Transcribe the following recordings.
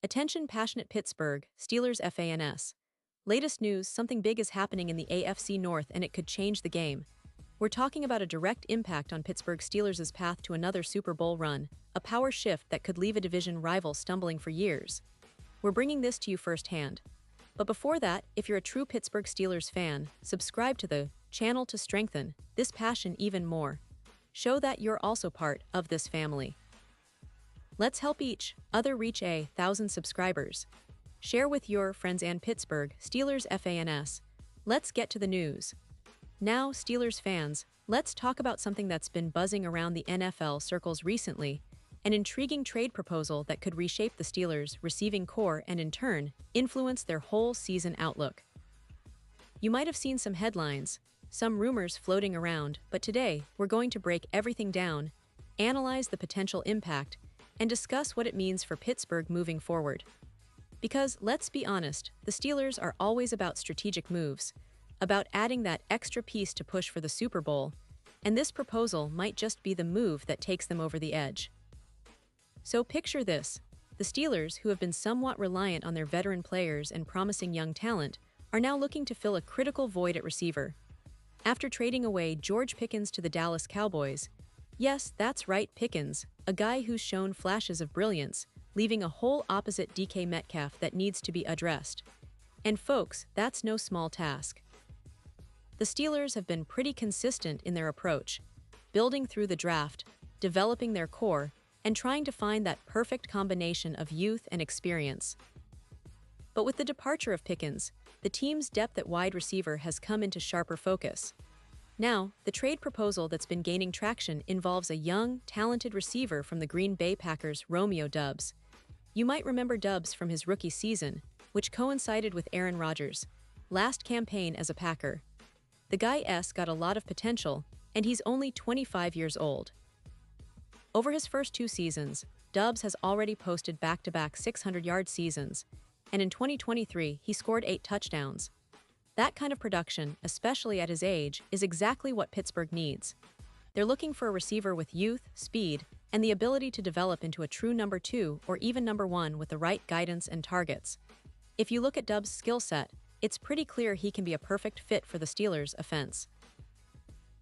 Attention passionate Pittsburgh Steelers fans. Latest news, something big is happening in the AFC North and it could change the game. We're talking about a direct impact on Pittsburgh Steelers' path to another Super Bowl run, a power shift that could leave a division rival stumbling for years. We're bringing this to you firsthand. But before that, if you're a true Pittsburgh Steelers fan, subscribe to the channel to strengthen this passion even more. Show that you're also part of this family. Let's help each other reach 1,000 subscribers. Share with your friends and Pittsburgh Steelers fans. Let's get to the news. Now, Steelers fans, let's talk about something that's been buzzing around the NFL circles recently, an intriguing trade proposal that could reshape the Steelers' receiving core and in turn, influence their whole season outlook. You might have seen some headlines, some rumors floating around, but today we're going to break everything down, analyze the potential impact, and discuss what it means for Pittsburgh moving forward. Because, let's be honest, the Steelers are always about strategic moves, about adding that extra piece to push for the Super Bowl, and this proposal might just be the move that takes them over the edge. So picture this: the Steelers, who have been somewhat reliant on their veteran players and promising young talent, are now looking to fill a critical void at receiver. After trading away George Pickens to the Dallas Cowboys, yes, that's right, Pickens, a guy who's shown flashes of brilliance, leaving a hole opposite DK Metcalf that needs to be addressed. And folks, that's no small task. The Steelers have been pretty consistent in their approach, building through the draft, developing their core, and trying to find that perfect combination of youth and experience. But with the departure of Pickens, the team's depth at wide receiver has come into sharper focus. Now, the trade proposal that's been gaining traction involves a young, talented receiver from the Green Bay Packers, Romeo Dubs. You might remember Doubs from his rookie season, which coincided with Aaron Rodgers' last campaign as a Packer. The guy's got a lot of potential, and he's only 25 years old. Over his first 2 seasons, Doubs has already posted back-to-back 600-yard seasons, and in 2023 he scored 8 touchdowns. That kind of production, especially at his age, is exactly what Pittsburgh needs. They're looking for a receiver with youth, speed, and the ability to develop into a true number 2 or even number 1 with the right guidance and targets. If you look at Doubs' skill set, it's pretty clear he can be a perfect fit for the Steelers' offense.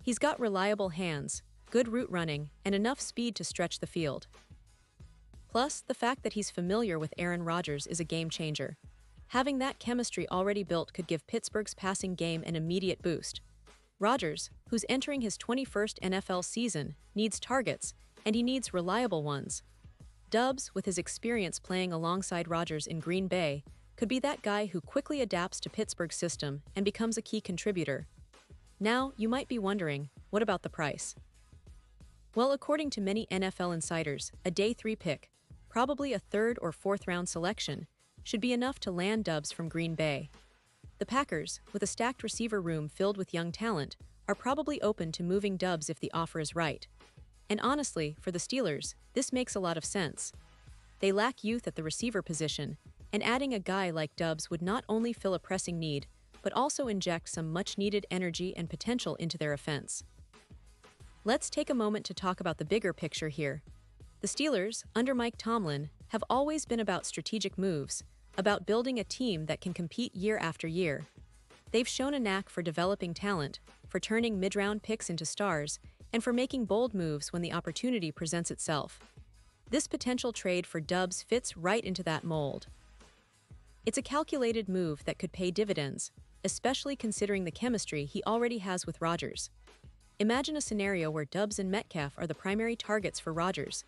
He's got reliable hands, good route running, and enough speed to stretch the field. Plus, the fact that he's familiar with Aaron Rodgers is a game changer. Having that chemistry already built could give Pittsburgh's passing game an immediate boost. Rodgers, who's entering his 21st NFL season, needs targets, and he needs reliable ones. Doubs, with his experience playing alongside Rodgers in Green Bay, could be that guy who quickly adapts to Pittsburgh's system and becomes a key contributor. Now, you might be wondering, what about the price? Well, according to many NFL insiders, a day 3 pick, probably a 3rd or 4th round selection, should be enough to land Doubs from Green Bay. The Packers, with a stacked receiver room filled with young talent, are probably open to moving Doubs if the offer is right. And honestly, for the Steelers, this makes a lot of sense. They lack youth at the receiver position, and adding a guy like Doubs would not only fill a pressing need, but also inject some much-needed energy and potential into their offense. Let's take a moment to talk about the bigger picture here. The Steelers, under Mike Tomlin, have always been about strategic moves, about building a team that can compete year after year. They've shown a knack for developing talent, for turning mid-round picks into stars, and for making bold moves when the opportunity presents itself. This potential trade for Doubs fits right into that mold. It's a calculated move that could pay dividends, especially considering the chemistry he already has with Rodgers. Imagine a scenario where Doubs and Metcalf are the primary targets for Rodgers.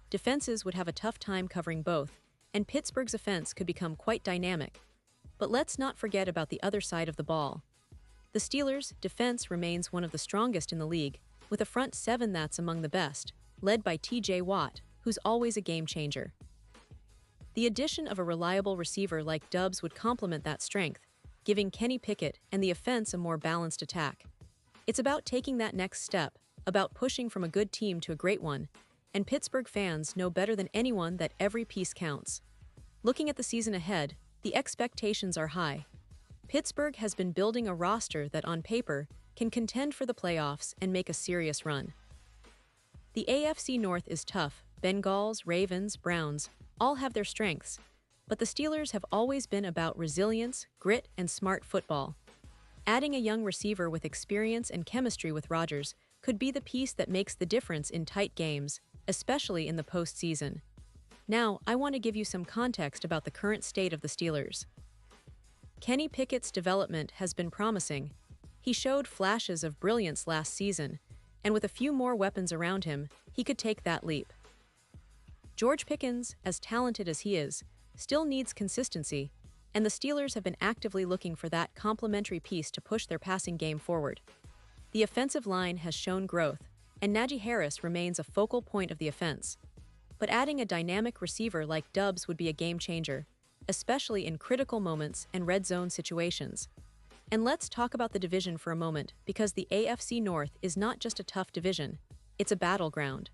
Defenses would have a tough time covering both, and Pittsburgh's offense could become quite dynamic. But let's not forget about the other side of the ball. The Steelers' defense remains one of the strongest in the league, with a front 7 that's among the best, led by TJ Watt, who's always a game changer. The addition of a reliable receiver like Doubs would complement that strength, giving Kenny Pickett and the offense a more balanced attack. It's about taking that next step, about pushing from a good team to a great one, and Pittsburgh fans know better than anyone that every piece counts. Looking at the season ahead, the expectations are high. Pittsburgh has been building a roster that on paper can contend for the playoffs and make a serious run. The AFC North is tough. Bengals, Ravens, Browns all have their strengths. but the Steelers have always been about resilience, grit, and smart football. Adding a young receiver with experience and chemistry with Rodgers could be the piece that makes the difference in tight games, especially in the postseason. Now, I want to give you some context about the current state of the Steelers. Kenny Pickett's development has been promising. He showed flashes of brilliance last season, and with a few more weapons around him, he could take that leap. George Pickens, as talented as he is, still needs consistency, and the Steelers have been actively looking for that complementary piece to push their passing game forward. The offensive line has shown growth, and Najee Harris remains a focal point of the offense. But adding a dynamic receiver like Doubs would be a game changer, especially in critical moments and red zone situations. And let's talk about the division for a moment, because the AFC North is not just a tough division, it's a battleground.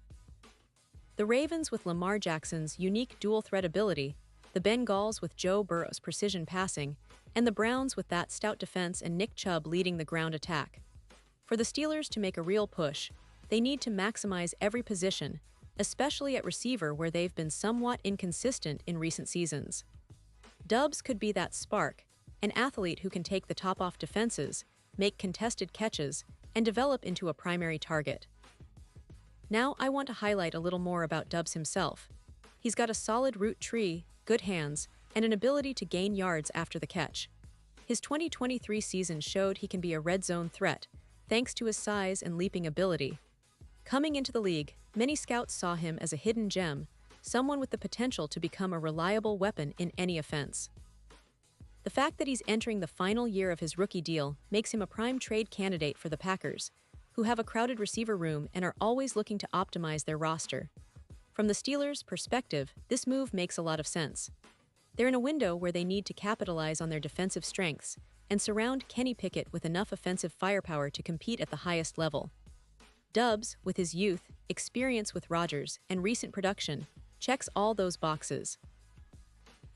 The Ravens with Lamar Jackson's unique dual-threat ability, the Bengals with Joe Burrow's precision passing, and the Browns with that stout defense and Nick Chubb leading the ground attack. For the Steelers to make a real push, they need to maximize every position, especially at receiver where they've been somewhat inconsistent in recent seasons. Doubs could be that spark, an athlete who can take the top off defenses, make contested catches, and develop into a primary target. Now I want to highlight a little more about Doubs himself. He's got a solid route tree, good hands, and an ability to gain yards after the catch. His 2023 season showed he can be a red zone threat, thanks to his size and leaping ability. Coming into the league, many scouts saw him as a hidden gem, someone with the potential to become a reliable weapon in any offense. The fact that he's entering the final year of his rookie deal makes him a prime trade candidate for the Packers, who have a crowded receiver room and are always looking to optimize their roster. From the Steelers' perspective, this move makes a lot of sense. They're in a window where they need to capitalize on their defensive strengths and surround Kenny Pickett with enough offensive firepower to compete at the highest level. Doubs, with his youth, experience with Rodgers, and recent production, checks all those boxes.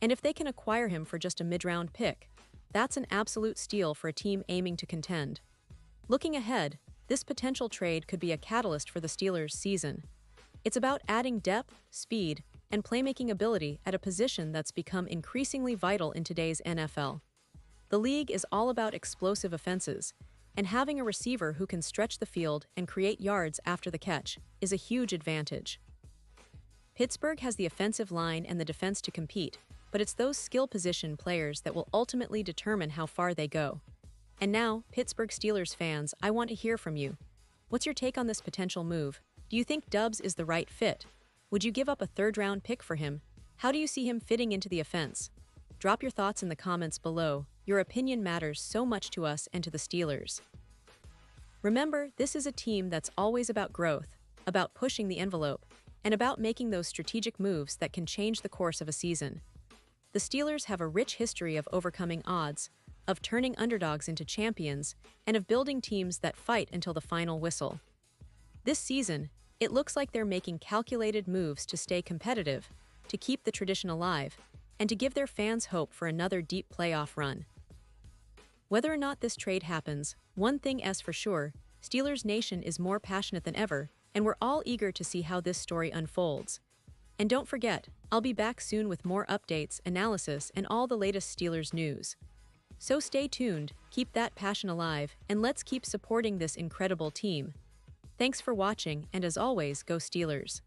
And if they can acquire him for just a mid-round pick, that's an absolute steal for a team aiming to contend. Looking ahead, this potential trade could be a catalyst for the Steelers' season. It's about adding depth, speed, and playmaking ability at a position that's become increasingly vital in today's NFL. The league is all about explosive offenses, and having a receiver who can stretch the field and create yards after the catch is a huge advantage. Pittsburgh has the offensive line and the defense to compete, but it's those skill position players that will ultimately determine how far they go. And now, Pittsburgh Steelers fans, I want to hear from you. What's your take on this potential move? Do you think Doubs is the right fit? Would you give up a third-round pick for him? How do you see him fitting into the offense? Drop your thoughts in the comments below. Your opinion matters so much to us and to the Steelers. Remember, this is a team that's always about growth, about pushing the envelope, and about making those strategic moves that can change the course of a season. The Steelers have a rich history of overcoming odds, of turning underdogs into champions, and of building teams that fight until the final whistle. This season, it looks like they're making calculated moves to stay competitive, to keep the tradition alive, and to give their fans hope for another deep playoff run. Whether or not this trade happens, one thing is for sure, Steelers Nation is more passionate than ever, and we're all eager to see how this story unfolds. And don't forget, I'll be back soon with more updates, analysis, and all the latest Steelers news. So stay tuned, keep that passion alive, and let's keep supporting this incredible team. Thanks for watching, and as always, go Steelers.